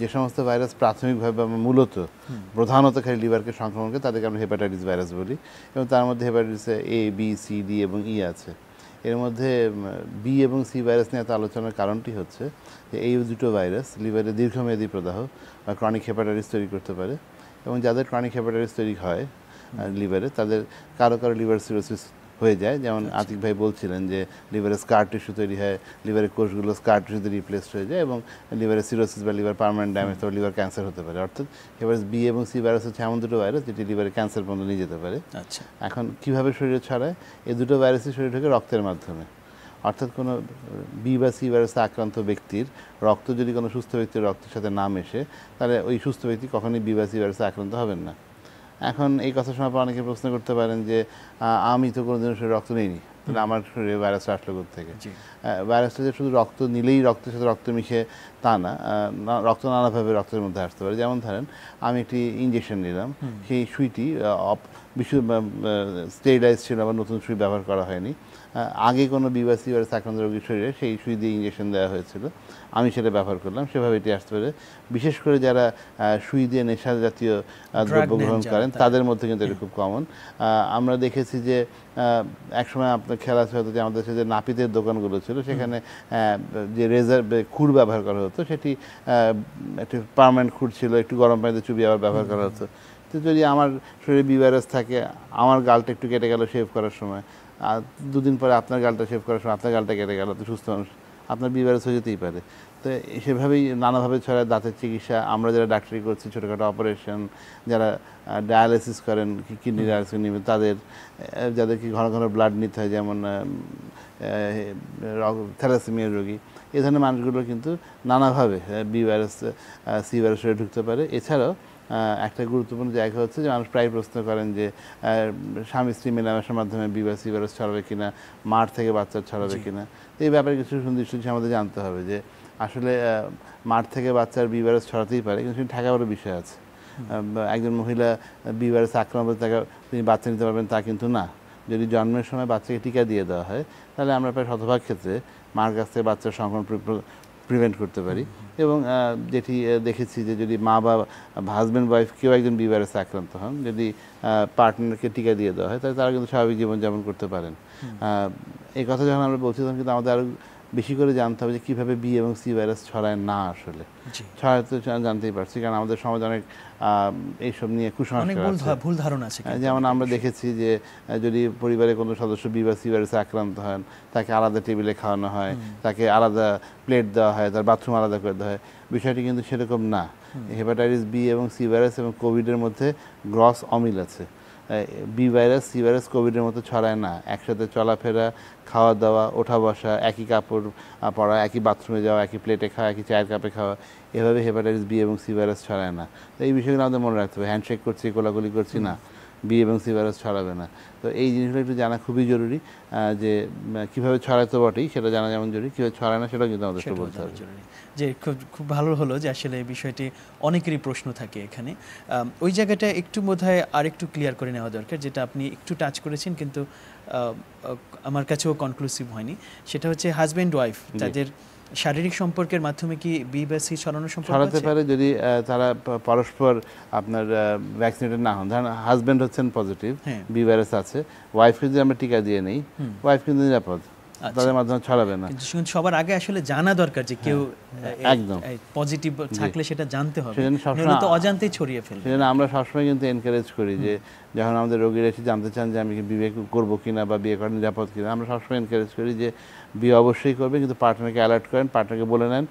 যে সমস্ত ভাইরাস প্রাথমিকভাবে বা মূলত প্রধানত খালি লিভারকে সংক্রমণ করে তাদেরকে আমরা হেপাটাইটিস ভাইরাস বলি, এবং তার মধ্যে হেপাটাইটিসে এ, বি, সি, ডি এবং ই আছে। এর মধ্যে বি এবং সি ভাইরাস নিয়ে এত আলোচনার কারণটি হচ্ছে যে এই দুটো ভাইরাস লিভারে দীর্ঘমেয়াদী প্রদাহ বা ক্রনিক হেপাটাইটিস তৈরি করতে পারে, এবং যাদের ক্রনিক হেপাটাইটিস তৈরি হয় লিভারে তাদের কারো কারো লিভার সিরোসিস হয়ে যায়। যেমন আতিক ভাই বলছিলেন যে লিভারে স্কার টিস্যু তৈরি হয়, লিভারের কোষগুলো স্কার টিস্যুতে রিপ্লেসড হয়ে যায় এবং লিভারে সিরোসিস বা লিভার পার্মানেন্ট ড্যামেজ তো লিভার ক্যান্সার হতে পারে। অর্থাৎ হেপাটাইটিস বি এবং সি ভাইরাস হচ্ছে এমন দুটো ভাইরাস যেটি লিভারে ক্যান্সার পর্যন্ত নিয়ে যেতে পারে। এখন কিভাবে শরীরে ছড়ায়? এই দুটো ভাইরাসই শরীরে ঢোকে রক্তের মাধ্যমে। অর্থাৎ কোনো বি বা সি ভাইরাসে আক্রান্ত ব্যক্তির রক্ত যদি কোনো সুস্থ ব্যক্তির রক্তের সাথে না মেশে, তাহলে ওই সুস্থ ব্যক্তি কখনোই বি বা সি ভাইরাসে আক্রান্ত হবেন না। এখন এই কথা শোনার পর অনেকে প্রশ্ন করতে পারেন যে আমি তো কোনোদিনও শরীরে রক্ত নিইনি, তাহলে আমার শরীরে ভাইরাসটা আসলো কোত্থেকে? ভাইরাসটা যে শুধু রক্ত নিলেই রক্তের সাথে রক্ত মিশে তা না, রক্ত নানাভাবে রক্তের মধ্যে আসতে পারে। যেমন ধরেন আমি একটি ইঞ্জেকশন নিলাম, সেই সুইটি স্টেরিলাইজ ছিল, আবার নতুন সুই ব্যবহার করা হয়নি, আগে কোনো বি বা সি ভাইরাস আক্রান্ত রোগীর শরীরে সেই সুই দিয়ে ইঞ্জেকশন দেওয়া হয়েছিল, আমি সেটা ব্যবহার করলাম, সেভাবে এটি আসতে পারে। বিশেষ করে যারা সুই দিয়ে নেশা জাতীয় দ্রব্য গ্রহণ করেন তাদের মধ্যে কিন্তু এটা খুব কমন। আমরা দেখেছি যে একসময় আপনার খেয়াল আছে হয়তো যে আমাদের দেশে যে নাপিতের দোকানগুলো ছিল সেখানে যে রেজার খুর ব্যবহার করা হতো সেটি একটি পার্মানেন্ট খুর ছিল, একটু গরম পানিতে চুবিয়ে আবার ব্যবহার করা হতো। তো যদি আমার শরীরে বি ভাইরাস থাকে, আমার গালটা একটু কেটে গেল শেভ করার সময়, আর দুদিন পরে আপনার গালটা শেভ করার সময় আপনার গালটা কেটে গেল, তো সুস্থ মানুষ আপনার বি ভাইরাস হয়ে যেতেই পারে। তো সেভাবেই নানাভাবে ছড়ায়। দাঁতের চিকিৎসা, আমরা যারা ডাক্তারি করছি, ছোটোখাটো অপারেশন, যারা ডায়ালিসিস করেন, কিডনি ডায়ালিসিস নিবেন তাদের, যাদেরকে ঘন ঘন ব্লাড নিতে হয়, যেমন থ্যালাসেমিয়া রোগী, এ ধরনের মানুষগুলো কিন্তু নানাভাবে বি ভাইরাস সি ভাইরাসে ঢুকতে পারে। এছাড়াও একটা গুরুত্বপূর্ণ জায়গা হচ্ছে যে মানুষ প্রায় প্রশ্ন করেন যে স্বামী স্ত্রী মেলামেশার মাধ্যমে বি বা সি ভাইরাস ছড়াবে কিনা, মার থেকে বাচ্চার ছড়াবে কিনা। এই ব্যাপারে কিছু সুনির্দিষ্ট আমাদের জানতে হবে যে আসলে মার থেকে বাচ্চার বি ভাইরাস ছড়াতেই পারে, কিন্তু ঢাকা বড় বিষয় আছে। একজন মহিলা বি ভাইরাস আক্রান্ত তাকে তিনি বাচ্চা নিতে পারবেন তা কিন্তু না। যদি জন্মের সময় বাচ্চাকে টিকা দিয়ে দেওয়া হয় তাহলে আমরা প্রায় শতভাগ ক্ষেত্রে মার কাছ থেকে বাচ্চার সংক্রমণ প্রিভেন্ট করতে পারি। এবং যেটি দেখেছি যে যদি মা বা হাজব্যান্ড ওয়াইফ কেউ একজন বি ভাইরাসে আক্রান্ত হন, যদি পার্টনারকে টিকা দিয়ে দেওয়া হয় তাহলে তারা কিন্তু স্বাভাবিক জীবনযাপন করতে পারেন। এই কথা যখন আমরা বলছি তখন কিন্তু আমাদের আরও বেশি করে জানতে হবে যে কীভাবে বি এবং সি ভাইরাস ছড়ায় না। আসলে ছড়ায় তো জানতেই পারছি, কারণ আমাদের সমাজে অনেক এইসব নিয়ে কুসংস্কার, ভুল ধারণা আছে। যেমন আমরা দেখেছি যে যদি পরিবারে কোনো সদস্য বি বা সি ভাইরাসে আক্রান্ত হন, তাকে আলাদা টেবিলে খাওয়ানো হয়, তাকে আলাদা প্লেট দেওয়া হয়, তার বাথরুম আলাদা করে দেওয়া হয়। বিষয়টি কিন্তু সেরকম না। হেপাটাইটিস বি এবং সি ভাইরাস এবং কোভিডের মধ্যে গ্রস অমিল আছে। বি ভাইরাস সি ভাইরাস কোভিডের মতো ছড়ায় না। একসাথে চলাফেরা, খাওয়া দাওয়া, ওঠা বসা, একই কাপড় পরা, একই বাথরুমে যাওয়া, একই প্লেটে খাওয়া, একই চায়ের কাপে খাওয়া, এভাবে হেপাটাইটিস বি এবং সি ভাইরাস ছড়ায় না। তো এই বিষয়গুলো আমাদের মনে রাখতে হবে। হ্যান্ডশেক করছি, কোলাকুলি করছি না, বি এবং সি ভাইরাস ছড়াবে না। তো এই জিনিসগুলো একটু জানা খুবই জরুরি, যে কীভাবে ছড়ায় তো বটেই, সেটা জানা যেমন জরুরি, কীভাবে ছড়ায় না সেটাও কিন্তু আমাদের বলতে হবে। যে খুব ভালো হলো যে আসলে এই বিষয়টি অনেকেরই প্রশ্ন থাকে এখানে। ওই জায়গাটা একটু বোধহয় আর একটু ক্লিয়ার করে নেওয়া দরকার, যেটা আপনি একটু টাচ করেছেন কিন্তু আমার কাছেও কনক্লুসিভ হয়নি। সেটা হচ্ছে হাজব্যান্ড ওয়াইফ যাদের শারীরিক সম্পর্কের মাধ্যমে কি বি বা সি ছড়াতে পারে যদি তারা পরস্পর আপনার ভ্যাকসিনেটেড না হন। ধরেন হাজব্যান্ড হচ্ছেন পজিটিভ, বি ভাইরাস আছে, ওয়াইফকে যদি আমরা টিকা দিয়ে নেই, ওয়াইফ কিন্তু নিরাপদ, তাদের মাধ্যমে ছড়াবে না। কিন্তু সবার আগে আসলে জানা দরকার যে কেউ একদম পজিটিভ থাকলে সেটা জানতে হবে, নয়তো তো অজান্তেই ছড়িয়ে ফেলবে। সেজন্য আমরা সবসময় কিন্তু এনকারেজ করি যে যখন আমাদের রোগীরা এসে জানতে চান যে আমি কি বিয়ে করবো কিনা বা বিয়ে করা নিরাপদ কিনা, আমরা সবসময় এনকারেজ করি যে বিয়ে অবশ্যই করবে, কিন্তু পার্টনারকে অ্যালার্ট করেন, পার্টনারকে বলে নেন,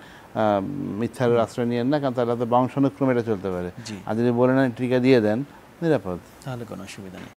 মিথ্যার আশ্রয় নিয়েন না, কারণ তাহলে বংশানুক্রমে এটা চলতে পারে। আর যদি বলে নেন টিকা দিয়ে দেন, নিরাপদ, তাহলে কোনো অসুবিধা নেই।